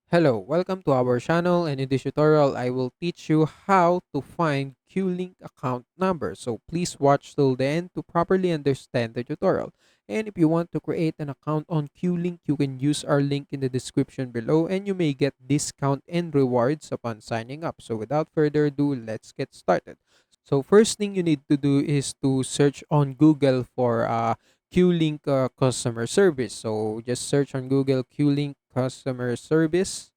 Hello, welcome to our channel, and in this tutorial I will teach you how to find QLink account number. So please watch till the end to properly understand the tutorial. And if you want to create an account on QLink, you can use our link in the description below and you may get discount and rewards upon signing up. So without further ado, let's get started. So first thing you need to do is to search on Google for QLink customer service. So just search on Google QLink customer service,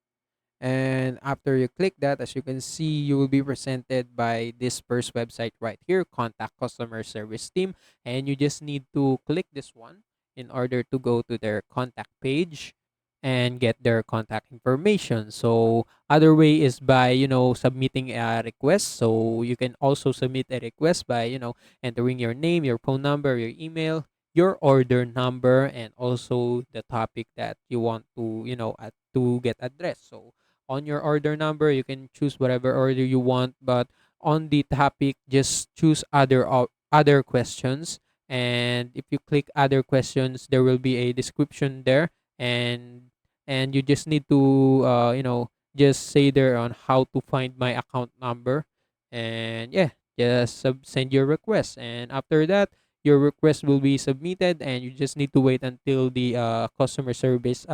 and after you click that, as you can see, you will be presented by this first website right here, contact customer service team. And you just need to click this one in order to go to their contact page and get their contact information. So other way is by submitting a request. So you can also submit a request by entering your name, your phone number, your email, your order number, and also the topic that you want to to get addressed. So on your order number, you can choose whatever order you want, but on the topic, just choose other questions. And if you click other questions, there will be a description there, and you just need to just say there on how to find my account number. And yeah, just send your request, and after that your request will be submitted, and you just need to wait until the customer service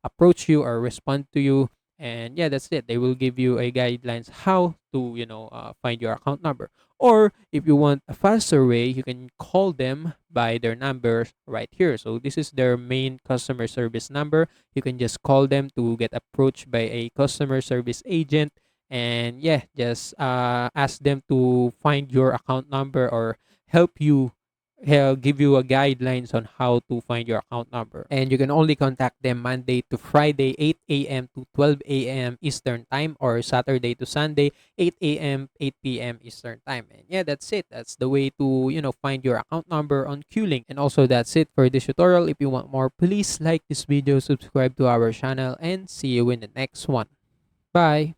approach you or respond to you. And yeah, that's it. They will give you a guidelines how to find your account number. Or if you want a faster way, you can call them by their numbers right here. So this is their main customer service number. You can just call them to get approached by a customer service agent, and yeah, just ask them to find your account number or help you, he'll give you a guidelines on how to find your account number. And you can only contact them Monday to Friday, 8 a.m. to 12 a.m. Eastern Time, or Saturday to Sunday, 8 a.m. 8 p.m. Eastern Time. And yeah, that's it. That's the way to find your account number on QLink. And also that's it for this tutorial. If you want more, please like this video, subscribe to our channel, and see you in the next one. Bye.